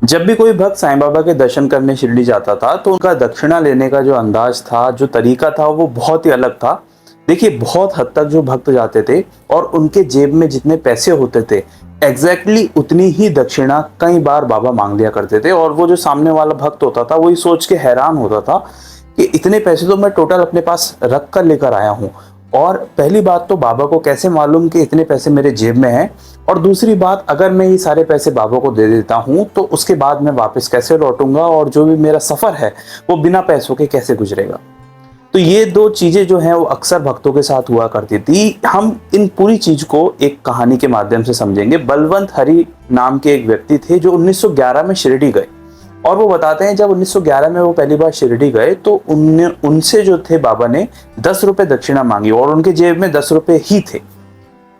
जब भी कोई भक्त साईं बाबा के दर्शन करने शिरडी जाता था तो उनका दक्षिणा लेने का जो अंदाज था, जो तरीका था, वो बहुत ही अलग था। देखिए, बहुत हद तक जो भक्त जाते थे और उनके जेब में जितने पैसे होते थे, एग्जैक्टली उतनी ही दक्षिणा कई बार बाबा मांग लिया करते थे। और वो जो सामने वाला भक्त होता था, वही सोच के हैरान होता था कि इतने पैसे तो मैं टोटल अपने पास रख कर लेकर आया हूँ। और पहली बात तो बाबा को कैसे मालूम कि इतने पैसे मेरे जेब में हैं, और दूसरी बात, अगर मैं ये सारे पैसे बाबा को दे देता हूँ तो उसके बाद मैं वापस कैसे लौटूंगा, और जो भी मेरा सफर है वो बिना पैसों के कैसे गुजरेगा। तो ये दो चीजें जो हैं वो अक्सर भक्तों के साथ हुआ करती थी। हम इन पूरी चीज को एक कहानी के माध्यम से समझेंगे। बलवंत हरि नाम के एक व्यक्ति थे जो 1911 में शिरडी गए, और वो बताते हैं जब 1911 में वो पहली बार शिरडी गए तो उनसे जो थे बाबा ने 10 रुपए दक्षिणा मांगी, और उनके जेब में 10 रुपए ही थे।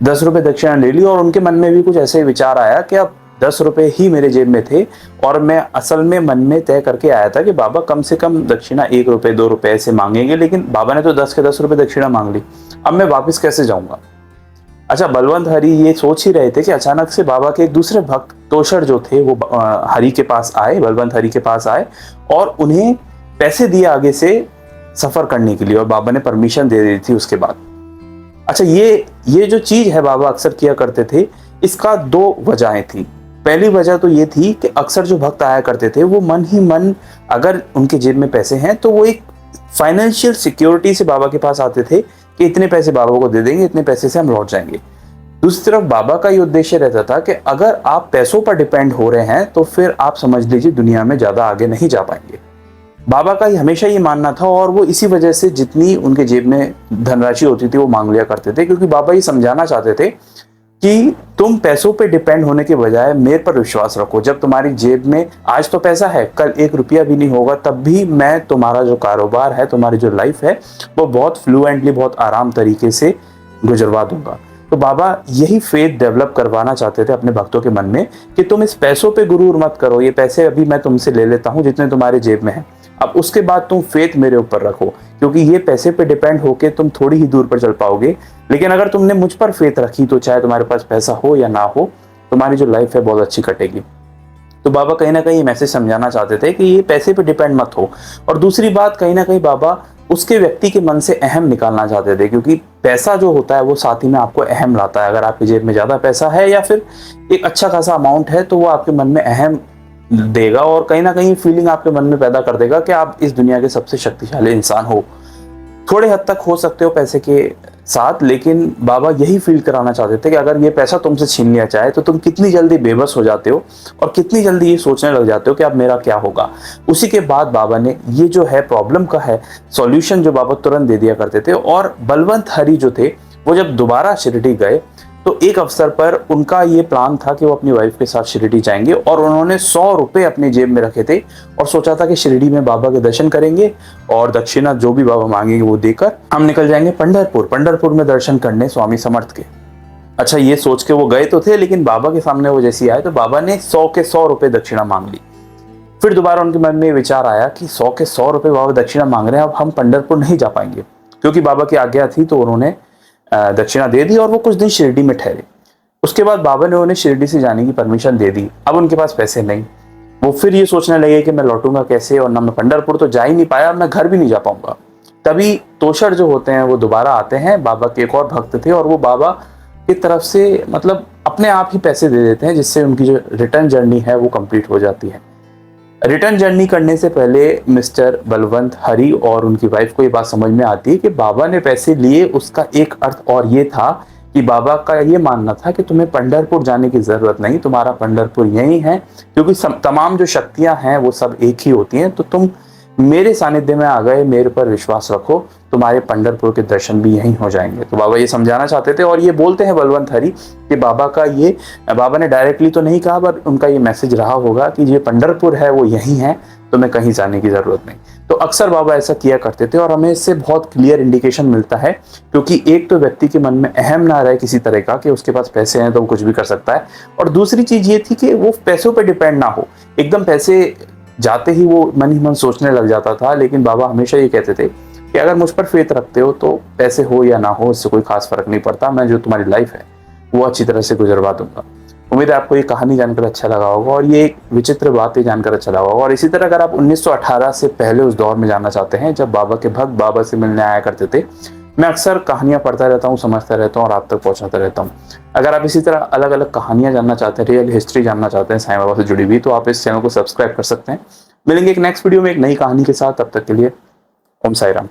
10 रुपए दक्षिणा ले ली, और उनके मन में भी कुछ ऐसे विचार आया कि अब 10 रुपए ही मेरे जेब में थे, और मैं असल में मन में तय करके आया था कि बाबा कम से कम दक्षिणा 1 रुपए 2 रुपए ऐसे मांगेंगे, लेकिन बाबा ने तो 10 के 10 रुपए दक्षिणा मांग ली। अब मैं वापस कैसे जाऊंगा। अच्छा, बलवंत हरि ये सोच ही रहे थे कि अचानक से बाबा के एक दूसरे भक्त तोषर जो थे वो हरि के पास आए, बलवंत हरि के पास आए, और उन्हें पैसे दिए आगे से सफर करने के लिए, और बाबा ने परमिशन दे दी थी उसके बाद। अच्छा, ये जो चीज है बाबा अक्सर किया करते थे, इसका दो वजहें थी। पहली वजह तो ये थी कि अक्सर जो भक्त आया करते थे वो मन ही मन, अगर उनके जेब में पैसे हैं तो वो एक फाइनेंशियल सिक्योरिटी से बाबा के पास आते थे कि इतने पैसे बाबा को दे देंगे, इतने पैसे से हम लौट जाएंगे। दूसरी तरफ बाबा का ये उद्देश्य रहता था कि अगर आप पैसों पर डिपेंड हो रहे हैं तो फिर आप समझ लीजिए दुनिया में ज्यादा आगे नहीं जा पाएंगे। बाबा का हमेशा ये मानना था, और वो इसी वजह से जितनी उनके जेब में धनराशि होती थी वो मांग लिया करते थे, क्योंकि बाबा ये समझाना चाहते थे कि तुम पैसों पे डिपेंड होने के बजाय मेरे पर विश्वास रखो। जब तुम्हारी जेब में आज तो पैसा है, कल 1 रुपया भी नहीं होगा, तब भी मैं तुम्हारा जो कारोबार है, तुम्हारी जो लाइफ है, वो बहुत फ्लुएंटली, बहुत आराम तरीके से गुजरवा दूंगा। तो बाबा यही फेथ डेवलप करवाना चाहते थे अपने भक्तों के मन में कि तुम इस पैसों पे गुरूर मत करो, ये पैसे अभी मैं तुमसे ले लेता हूँ जितने तुम्हारे जेब में है, अब उसके बाद तुम फेथ मेरे ऊपर रखो, क्योंकि ये पैसे पे डिपेंड होके तुम थोड़ी ही दूर पर चल पाओगे, लेकिन अगर तुमने मुझ पर फेथ रखी तो चाहे तुम्हारे पास पैसा हो या ना हो, तुम्हारी जो लाइफ है बहुत अच्छी कटेगी। तो बाबा कहीं ना कहीं मैसेज समझाना चाहते थे कि ये पैसे पे डिपेंड मत हो। और दूसरी बात, कहीं ना कहीं बाबा उसके व्यक्ति के मन से अहम निकालना चाहते थे, क्योंकि पैसा जो होता है वो साथ ही में आपको अहम लाता है। अगर आपकी जेब में ज्यादा पैसा है या फिर एक अच्छा खासा अमाउंट है तो वो आपके मन में अहम देगा, और कहीं ना कहीं फीलिंग आपके मन में पैदा कर देगा कि आप इस दुनिया के सबसे शक्तिशाली इंसान हो। थोड़े हद तक हो सकते हो पैसे के साथ, लेकिन बाबा यही फील कराना चाहते थे कि अगर ये पैसा तुमसे छीन लिया जाए तो तुम कितनी जल्दी बेबस हो जाते हो और कितनी जल्दी ये सोचने लग जाते हो कि अब मेरा क्या होगा। उसी के बाद बाबा ने ये जो है प्रॉब्लम का है सॉल्यूशन जो बाबा तुरंत दे दिया करते थे। और बलवंत हरि जो थे वो जब दोबारा शिरडी गए तो एक अवसर पर उनका ये प्लान था कि वो अपनी वाइफ के साथ शिरडी जाएंगे, और उन्होंने 100 रुपए अपनी जेब में रखे थे और सोचा था कि शिरडी में बाबा के दर्शन करेंगे और दक्षिणा जो भी बाबा मांगेंगे वो देकर हम निकल जाएंगे पंढरपुर में दर्शन करने स्वामी समर्थ के। अच्छा, ये सोच के वो गए तो थे, लेकिन बाबा के सामने वो जैसे आए तो बाबा ने 100 के 100 रुपए दक्षिणा मांग ली। फिर दोबारा उनके मन में विचार आया कि 100 के 100 रुपए बाबा दक्षिणा मांग रहे हैं, अब हम पंढरपुर नहीं जा पाएंगे। क्योंकि बाबा की आज्ञा थी तो उन्होंने दक्षिणा दे दी और वो कुछ दिन शिरडी में ठहरे। उसके बाद बाबा ने उन्हें शिरडी से जाने की परमिशन दे दी। अब उनके पास पैसे नहीं, वो फिर ये सोचने लगे कि मैं लौटूंगा कैसे, और ना मैं पंढरपुर तो जा ही नहीं पाया, मैं घर भी नहीं जा पाऊंगा। तभी तोषर जो होते हैं वो दोबारा आते हैं, बाबा के एक और भक्त थे, और वो बाबा की तरफ से मतलब अपने आप ही पैसे दे देते हैं, जिससे उनकी जो रिटर्न जर्नी है वो कंप्लीट हो जाती है। रिटर्न जर्नी करने से पहले मिस्टर बलवंत हरि और उनकी वाइफ को ये बात समझ में आती है कि बाबा ने पैसे लिए, उसका एक अर्थ और ये था कि बाबा का ये मानना था कि तुम्हें पंढरपुर जाने की जरूरत नहीं, तुम्हारा पंढरपुर यही है, क्योंकि तमाम जो शक्तियां हैं वो सब एक ही होती हैं। तो तुम मेरे सानिध्य में आ गए, मेरे पर विश्वास रखो, तुम्हारे पंढरपुर के दर्शन भी यहीं हो जाएंगे। तो बाबा ये समझाना चाहते थे, और ये बोलते हैं बलवंत हरि कि बाबा ने डायरेक्टली तो नहीं कहा, पर उनका ये मैसेज रहा होगा कि ये पंढरपुर है वो यहीं है, तुम्हें कहीं जाने की जरूरत नहीं। तो अक्सर बाबा ऐसा किया करते थे, और हमें इससे बहुत क्लियर इंडिकेशन मिलता है, क्योंकि एक तो व्यक्ति के मन में अहम ना रहे किसी तरह का कि उसके पास पैसे हैं तो वो कुछ भी कर सकता है, और दूसरी चीज ये थी कि वो पैसों पर डिपेंड ना हो। एकदम पैसे जाते ही वो मन ही मन सोचने लग जाता था, लेकिन बाबा हमेशा ये कहते थे कि अगर मुझ पर फेथ रखते हो तो पैसे हो या ना हो इससे कोई खास फर्क नहीं पड़ता, मैं जो तुम्हारी लाइफ है वो अच्छी तरह से गुजरवा दूंगा। उम्मीद है आपको ये कहानी जानकर अच्छा लगा होगा और ये एक विचित्र बात ही जानकर अच्छा लगा होगा। और इसी तरह अगर आप 1918 से पहले उस दौर में जानना चाहते हैं जब बाबा के भक्त बाबा से मिलने आया करते थे, मैं अक्सर कहानियां पढ़ता रहता हूँ, समझता रहता हूँ और आप तक पहुंचाता रहता हूँ। अगर आप इसी तरह अलग अलग कहानियां जानना चाहते हैं, रियल हिस्ट्री जानना चाहते हैं साईं बाबा से जुड़ी हुई, तो आप इस चैनल को सब्सक्राइब कर सकते हैं। मिलेंगे एक नेक्स्ट वीडियो में एक नई कहानी के साथ, तब तक के लिए ओम साई राम।